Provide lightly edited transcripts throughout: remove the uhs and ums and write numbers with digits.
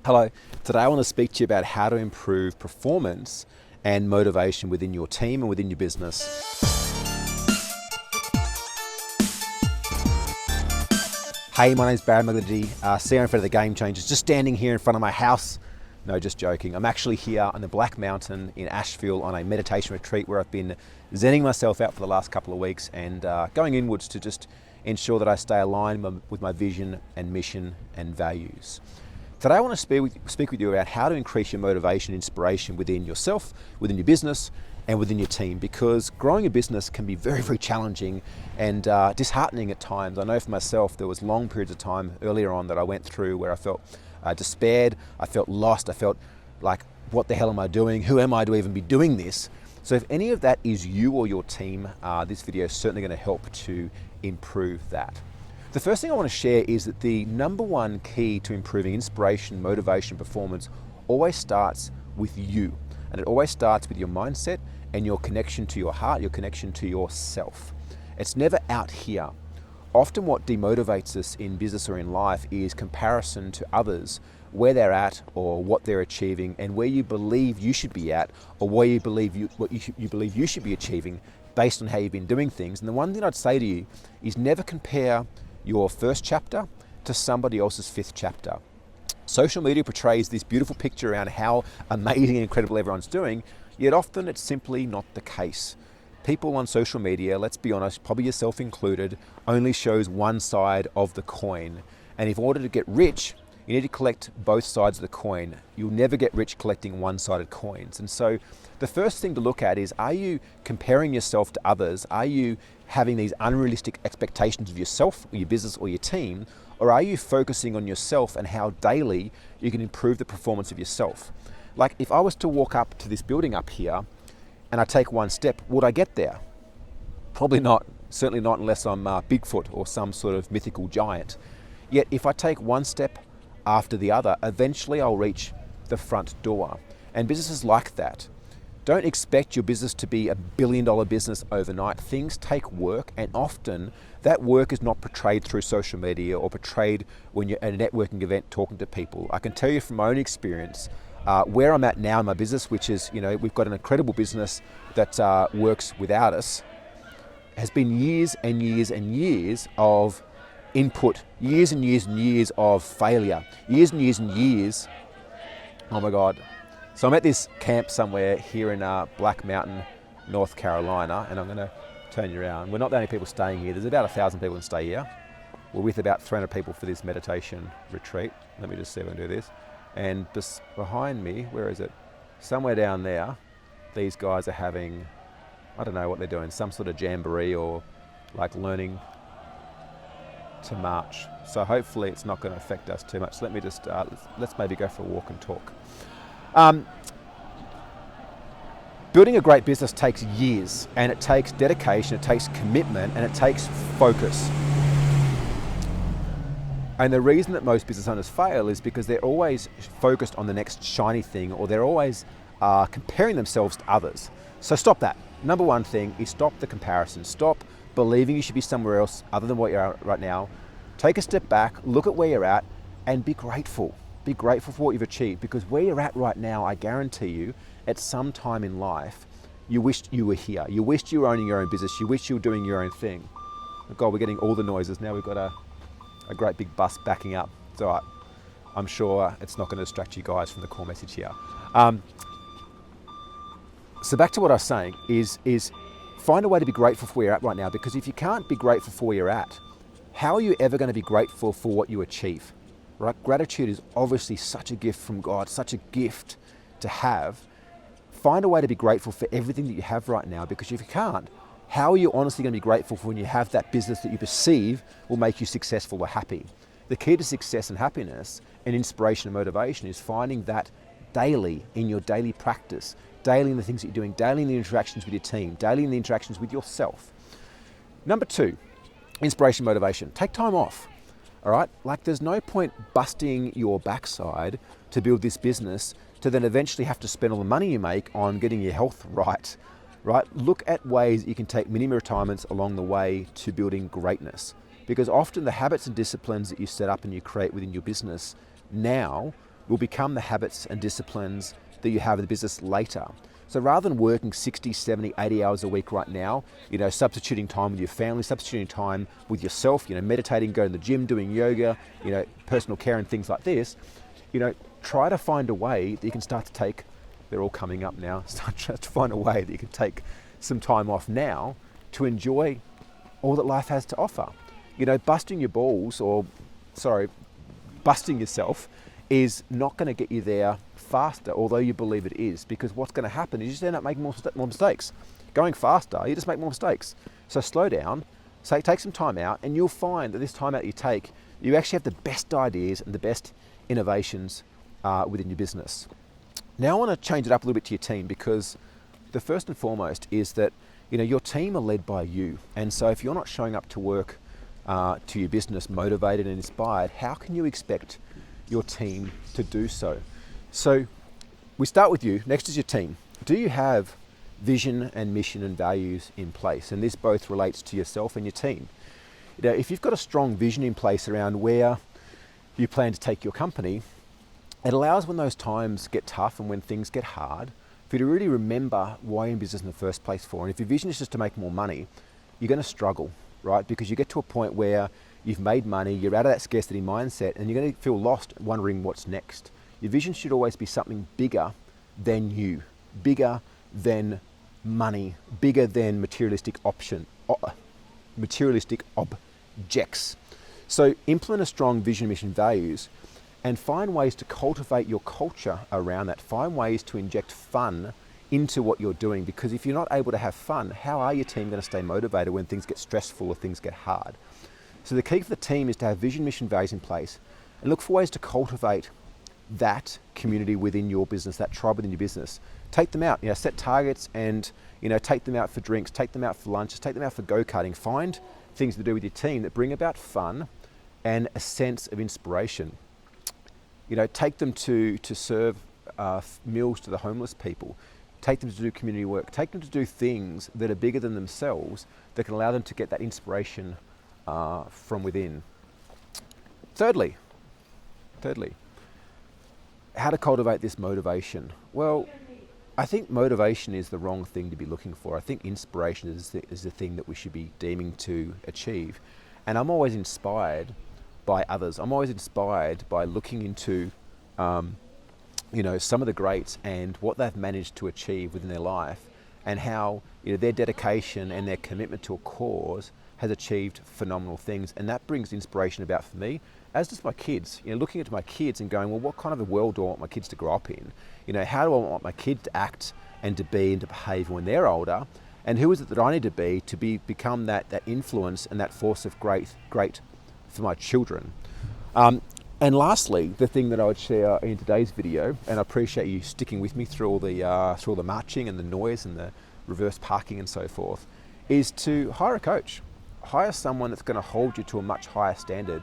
Hello, today I want to speak to you about how to improve performance and motivation within your team and within your business. Hey, my name's Barry McGlinty, CEO and founder of The Game Changers, just standing here in front of my house. No, just joking. I'm actually here on the Black Mountain in Asheville on a meditation retreat where I've been zenning myself out for the last couple of weeks and going inwards to just ensure that I stay aligned with my vision and mission and values. Today I want to speak with you about how to increase your motivation and inspiration within yourself, within your business, and within your team, because growing a business can be very, very challenging and disheartening at times. I know for myself, there was long periods of time earlier on that I went through where I felt despaired, I felt lost, I felt like, what the hell am I doing? Who am I to even be doing this? So if any of that is you or your team, this video is certainly going to help to improve that. The first thing I want to share is that the number one key to improving inspiration, motivation, performance always starts with you. And it always starts with your mindset and your connection to your heart, your connection to yourself. It's never out here. Often what demotivates us in business or in life is comparison to others, where they're at or what they're achieving, and where you believe you should be at or where you believe you believe you should be achieving based on how you've been doing things. And the one thing I'd say to you is never compare your first chapter to somebody else's fifth chapter. Social media portrays this beautiful picture around how amazing and incredible everyone's doing, yet often it's simply not the case. People on social media, let's be honest, probably yourself included, only shows one side of the coin. And if in order to get rich, you need to collect both sides of the coin. You'll never get rich collecting one-sided coins. And so the first thing to look at is, are you comparing yourself to others? Are you having these unrealistic expectations of yourself or your business or your team? Or are you focusing on yourself and how daily you can improve the performance of yourself? Like if I was to walk up to this building up here and I take one step, would I get there? Probably not, certainly not unless I'm Bigfoot or some sort of mythical giant. Yet if I take one step after the other, eventually I'll reach the front door. And businesses like that. Don't expect your business to be $1 billion business overnight. Things take work, and often that work is not portrayed through social media or portrayed when you're at a networking event talking to people. I can tell you from my own experience, where I'm at now in my business, which is, we've got an incredible business that works without us, has been years and years and years of input, years and years and years of failure, years and years and years. Oh my God. So I'm at this camp somewhere here in Black Mountain, North Carolina, and I'm going to turn you around. We're not the only people staying here. There's about 1,000 people that stay here. We're with about 300 people for this meditation retreat. Let me just see if I can do this. And just behind me, where is it? Somewhere down there, these guys are having, I don't know what they're doing, some sort of jamboree or like learning to march. So hopefully it's not going to affect us too much. Let me just, let's maybe go for a walk and talk. Building a great business takes years, and it takes dedication, it takes commitment, and it takes focus. And the reason that most business owners fail is because they're always focused on the next shiny thing, or they're always comparing themselves to others. So stop that. Number one thing is stop the comparison. Stop believing you should be somewhere else other than what you're at right now. Take a step back, look at where you're at, and be grateful. Be grateful for what you've achieved, because where you're at right now, I guarantee you, at some time in life, you wished you were here. You wished you were owning your own business. You wished you were doing your own thing. Oh God, we're getting all the noises. Now we've got a great big bus backing up. It's all right. I'm sure it's not going to distract you guys from the core message here. So back to what I was saying is find a way to be grateful for where you're at right now, because if you can't be grateful for where you're at, how are you ever going to be grateful for what you achieve? Right? Gratitude is obviously such a gift from God, such a gift to have. Find a way to be grateful for everything that you have right now, because if you can't, how are you honestly going to be grateful for when you have that business that you perceive will make you successful or happy? The key to success and happiness and inspiration and motivation is finding that daily in your daily practice, daily in the things that you're doing, daily in the interactions with your team, daily in the interactions with yourself. Number two, inspiration, motivation. Take time off. All right, like there's no point busting your backside to build this business to then eventually have to spend all the money you make on getting your health right. Look at ways you can take mini retirements along the way to building greatness. Because often the habits and disciplines that you set up and you create within your business now will become the habits and disciplines that you have in the business later. So rather than working 60, 70, 80 hours a week right now, substituting time with your family, substituting time with yourself, meditating, going to the gym, doing yoga, personal care and things like this, try to find a way that you can start to take, they're all coming up now, start to find a way that you can take some time off now to enjoy all that life has to offer. Busting yourself is not going to get you there faster, although you believe it is, because what's going to happen is you just end up making more mistakes. Going faster, you just make more mistakes. So slow down, take some time out, and you'll find that this time out you take, you actually have the best ideas and the best innovations within your business. Now I want to change it up a little bit to your team, because the first and foremost is that your team are led by you. And so if you're not showing up to work, to your business motivated and inspired, how can you expect your team to do so? So we start with you. Next is your team. Do you have vision and mission and values in place? And this both relates to yourself and your team. If you've got a strong vision in place around where you plan to take your company, it allows, when those times get tough and when things get hard, for you to really remember why you're in business in the first place for. And if your vision is just to make more money, you're going to struggle, right? Because you get to a point where you've made money, you're out of that scarcity mindset, and you're going to feel lost wondering what's next. Your vision should always be something bigger than you, bigger than money, bigger than materialistic objects. So implement a strong vision, mission, values, and find ways to cultivate your culture around that. Find ways to inject fun into what you're doing, because if you're not able to have fun, how are your team going to stay motivated when things get stressful or things get hard? So the key for the team is to have vision, mission, values in place, and look for ways to cultivate that community within your business, that tribe within your business. Take them out, set targets, and take them out for drinks, take them out for lunches, take them out for go-karting. Find things to do with your team that bring about fun and a sense of inspiration. Take them to serve meals to the homeless people. Take them to do community work. Take them to do things that are bigger than themselves that can allow them to get that inspiration from within. Thirdly, how to cultivate this motivation? Well, I think motivation is the wrong thing to be looking for. I think inspiration is the thing that we should be deeming to achieve. And I'm always inspired by others. I'm always inspired by looking into some of the greats and what they've managed to achieve within their life, and how their dedication and their commitment to a cause has achieved phenomenal things. And that brings inspiration about for me, as does my kids. Looking at my kids and going, well, what kind of a world do I want my kids to grow up in? How do I want my kids to act and to be and to behave when they're older? And who is it that I need to become that influence and that force of great for my children? And lastly, the thing that I would share in today's video, and I appreciate you sticking with me through all the marching and the noise and the reverse parking and so forth, is to hire a coach. Hire someone that's going to hold you to a much higher standard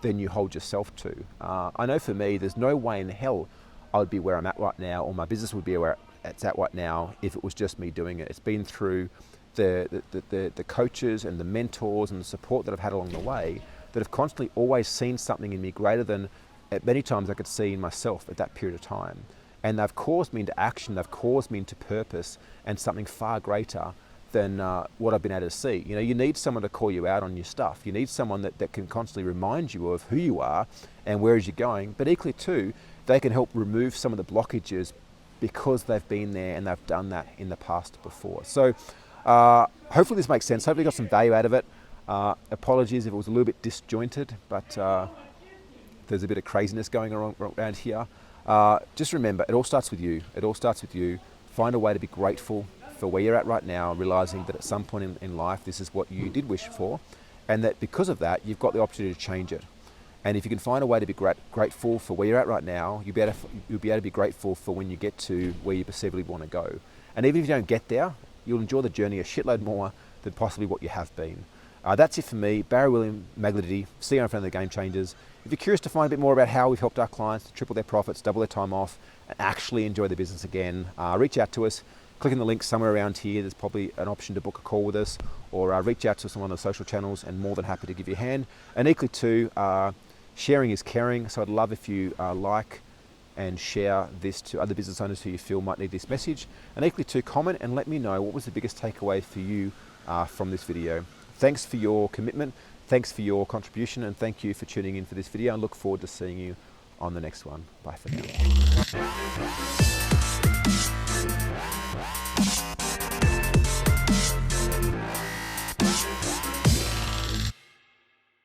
than you hold yourself to. I know for me, there's no way in hell I would be where I'm at right now, or my business would be where it's at right now if it was just me doing it. It's been through the coaches and the mentors and the support that I've had along the way that have constantly always seen something in me greater than at many times I could see in myself at that period of time. And they've caused me into action, they've caused me into purpose and something far greater than what I've been able to see. You need someone to call you out on your stuff. You need someone that can constantly remind you of who you are and where you're going. But equally too, they can help remove some of the blockages because they've been there and they've done that in the past before. So hopefully this makes sense. Hopefully you got some value out of it. Apologies if it was a little bit disjointed, but there's a bit of craziness going around here. Just remember, it all starts with you. It all starts with you. Find a way to be grateful for where you're at right now, realizing that at some point in life, this is what you did wish for, and that because of that, you've got the opportunity to change it. And if you can find a way to be grateful for where you're at right now, you'll be able to be grateful for when you get to where you perceivably want to go. And even if you don't get there, you'll enjoy the journey a shitload more than possibly what you have been. That's it for me. Barry William Magledy, CEO and founder of the Game Changers. If you're curious to find a bit more about how we've helped our clients to triple their profits, double their time off, and actually enjoy their business again, reach out to us. Click on the link somewhere around here. There's probably an option to book a call with us, or reach out to us on one of the social channels, and more than happy to give you a hand. And equally too, sharing is caring. So I'd love if you like, and share this to other business owners who you feel might need this message. And equally to comment and let me know what was the biggest takeaway for you from this video. Thanks for your commitment, thanks for your contribution, and thank you for tuning in for this video. I look forward to seeing you on the next one. Bye for now.